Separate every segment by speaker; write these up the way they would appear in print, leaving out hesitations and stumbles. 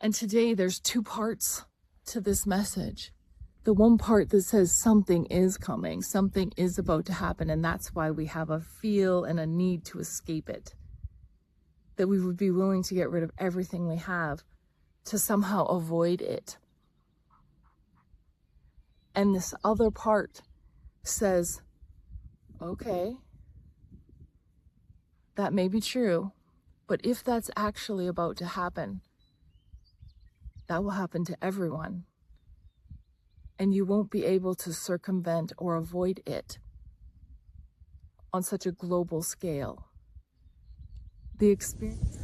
Speaker 1: And today there's two parts to this message. The one part that says something is coming, something is about to happen, and that's why we have a feel and a need to escape it. That we would be willing to get rid of everything we have to somehow avoid it. And this other part says, okay, that may be true, but if that's actually about to happen, that will happen to everyone. And you won't be able to circumvent or avoid it on such a global scale. The experience.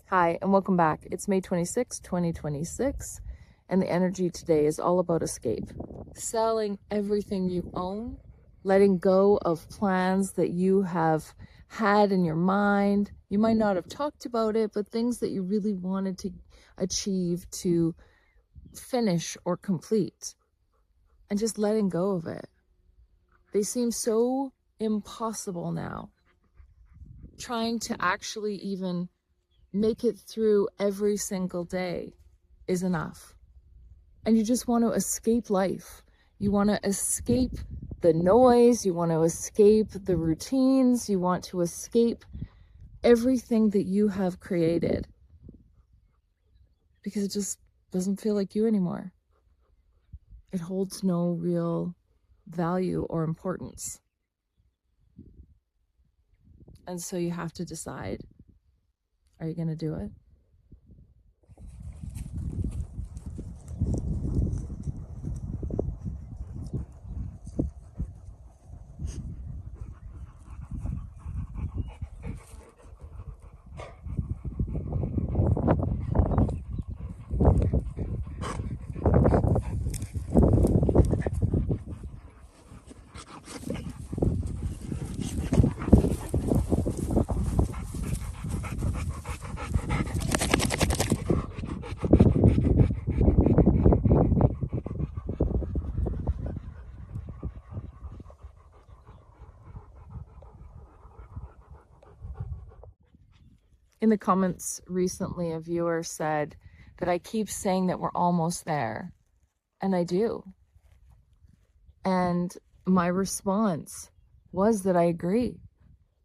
Speaker 1: Hi, and welcome back. It's May 26, 2026, and the energy today is all about escape. Selling everything you own, letting go of plans that you have had in your mind. You might not have talked about it, but things that you really wanted to achieve, to finish or complete, and just letting go of it. They seem so impossible now. Trying to actually even make it through every single day is enough. And you just want to escape life. You want to escape the noise. You want to escape the routines. You want to escape everything that you have created. Because it just doesn't feel like you anymore. It holds no real value or importance. And so you have to decide, are you going to do it? In the comments recently, a viewer said that I keep saying that we're almost there. And I do. And my response was that I agree.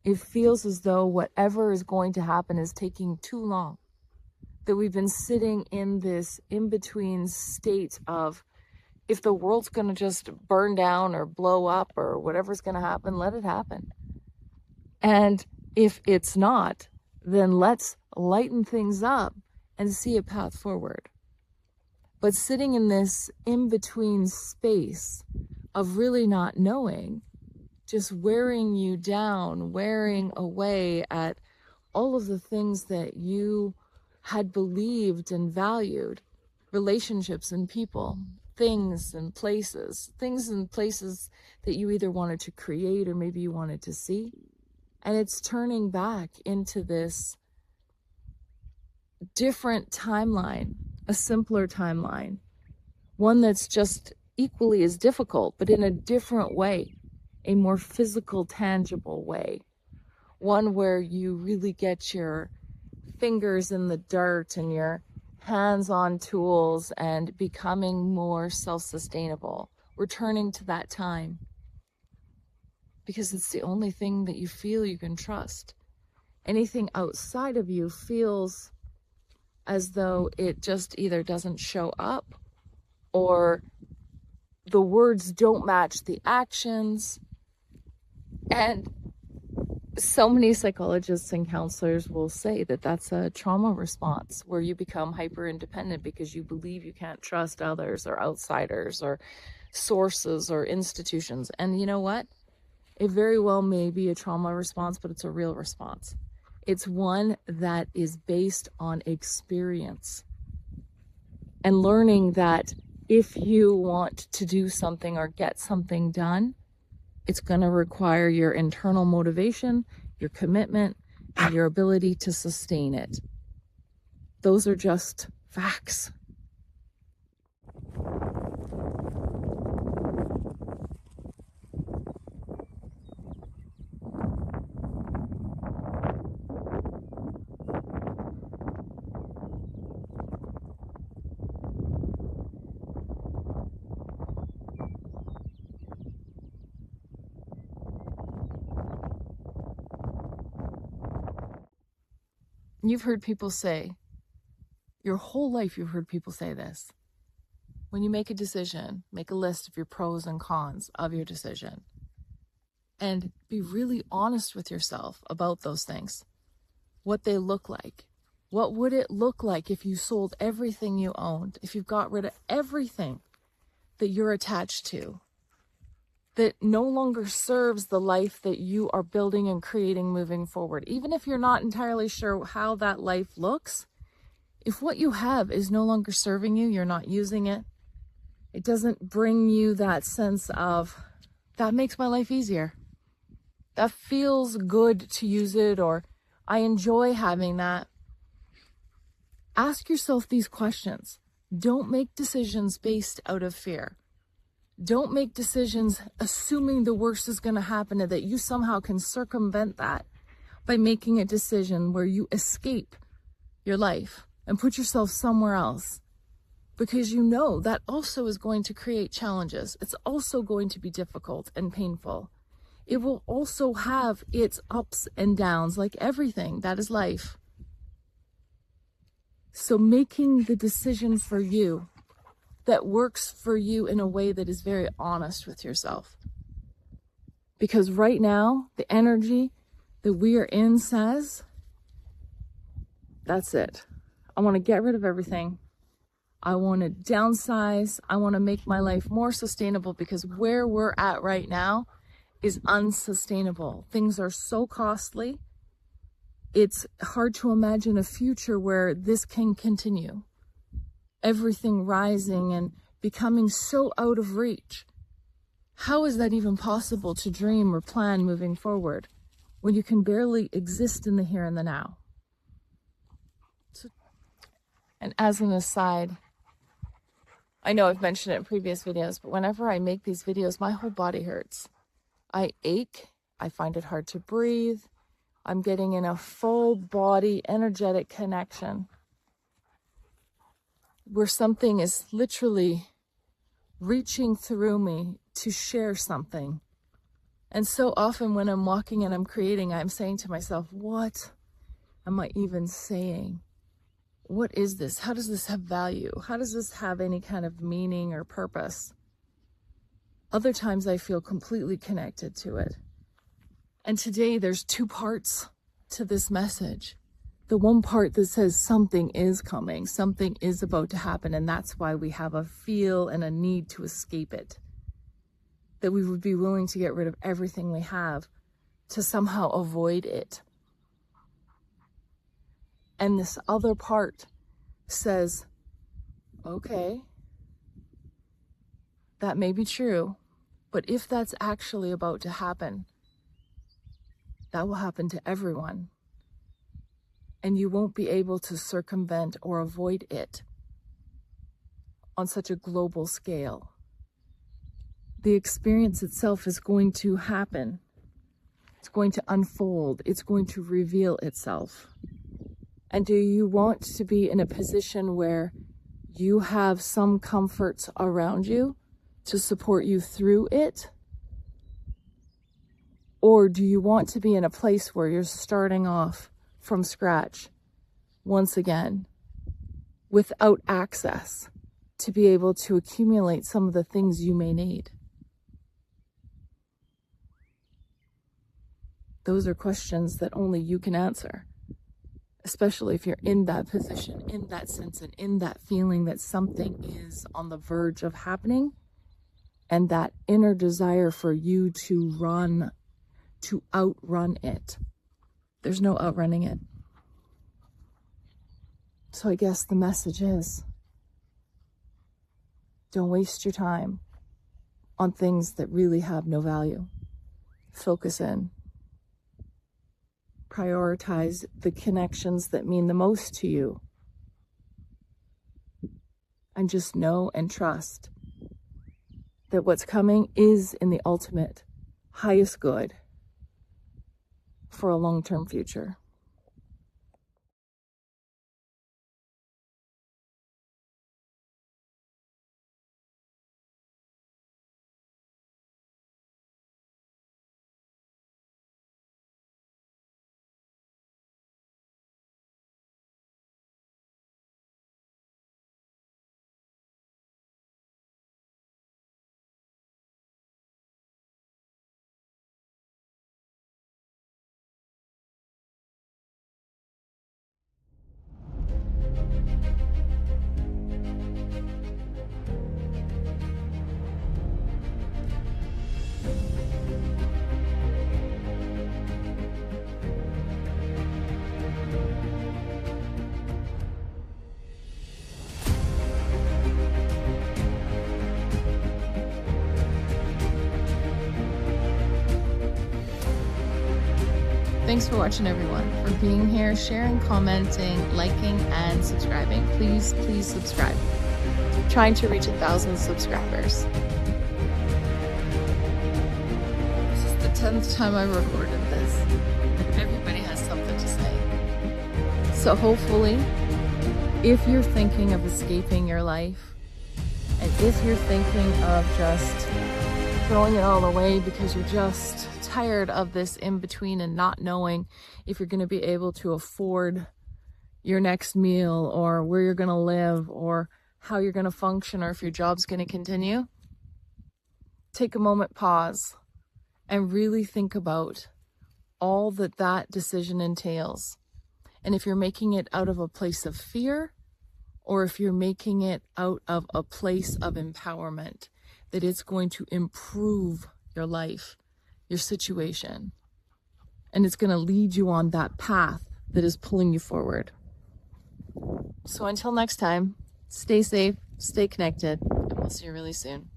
Speaker 1: It feels as though whatever is going to happen is taking too long. That we've been sitting in this in-between state of, if the world's going to just burn down or blow up or whatever's going to happen, let it happen. And if it's not, then let's lighten things up and see a path forward. But sitting in this in-between space of really not knowing, just wearing you down, wearing away at all of the things that you had believed and valued, relationships and people, things and places that you either wanted to create or maybe you wanted to see. And it's turning back into this different timeline, a simpler timeline, one that's just equally as difficult, but in a different way, a more physical, tangible way. One where you really get your fingers in the dirt and your hands on tools and becoming more self-sustainable. Returning to that time. Because it's the only thing that you feel you can trust. Anything outside of you feels as though it just either doesn't show up, or the words don't match the actions. And so many psychologists and counselors will say that that's a trauma response, where you become hyper independent because you believe you can't trust others or outsiders or sources or institutions. And you know what? It very well may be a trauma response, but it's a real response. It's one that is based on experience and learning that if you want to do something or get something done, it's going to require your internal motivation, your commitment, and your ability to sustain it. Those are just facts. You've heard people say, your whole life you've heard people say this. When you make a decision, make a list of your pros and cons of your decision. And be really honest with yourself about those things. What they look like. What would it look like if you sold everything you owned? If you got rid of everything that you're attached to, that no longer serves the life that you are building and creating moving forward. Even if you're not entirely sure how that life looks, if what you have is no longer serving you, you're not using it, it doesn't bring you that sense of, that makes my life easier. That feels good to use it, or I enjoy having that. Ask yourself these questions. Don't make decisions based out of fear. Don't make decisions assuming the worst is going to happen and that you somehow can circumvent that by making a decision where you escape your life and put yourself somewhere else. Because you know that also is going to create challenges. It's also going to be difficult and painful. It will also have its ups and downs, like everything. That is life. So making the decision for you that works for you in a way that is very honest with yourself. Because right now, the energy that we are in says, that's it. I want to get rid of everything. I want to downsize. I want to make my life more sustainable, because where we're at right now is unsustainable. Things are so costly. It's hard to imagine a future where this can continue. Everything rising and becoming so out of reach. How is that even possible to dream or plan moving forward when you can barely exist in the here and the now? And as an aside, I know I've mentioned it in previous videos, but whenever I make these videos, my whole body hurts. I ache. I find it hard to breathe. I'm getting in a full body energetic connection where something is literally reaching through me to share something. And so often when I'm walking and I'm creating, I'm saying to myself, what am I even saying? What is this? How does this have value? How does this have any kind of meaning or purpose? Other times I feel completely connected to it. And today there's two parts to this message. The one part that says something is coming, something is about to happen, and that's why we have a feel and a need to escape it. That we would be willing to get rid of everything we have to somehow avoid it. And this other part says, okay, that may be true, but if that's actually about to happen, that will happen to everyone. And you won't be able to circumvent or avoid it on such a global scale. the experience itself is going to happen. It's going to unfold. It's going to reveal itself. And do you want to be in a position where you have some comforts around you to support you through it? Or do you want to be in a place where you're starting off from scratch once again without access to be able to accumulate some of the things you may need? Those are questions that only you can answer, especially if you're in that position, in that sense, and in that feeling that something is on the verge of happening, and that inner desire for you to outrun it. There's no outrunning it. So I guess the message is, don't waste your time on things that really have no value. Focus in. Prioritize the connections that mean the most to you. And just know and trust that what's coming is in the ultimate, highest good for a long-term future. Thanks for watching, everyone, for being here, sharing, commenting, liking, and subscribing. Please subscribe. I'm trying to reach 1,000 subscribers. This is the 10th time I've recorded this, and everybody has something to say. So hopefully, if you're thinking of escaping your life, and if you're thinking of just throwing it all away because you're just tired of this in-between and not knowing if you're going to be able to afford your next meal, or where you're going to live, or how you're going to function, or if your job's going to continue, take a moment, pause, and really think about all that that decision entails. And if you're making it out of a place of fear, or if you're making it out of a place of empowerment, that it's going to improve your life, your situation, and it's going to lead you on that path that is pulling you forward. So until next time, stay safe, stay connected, and we'll see you really soon.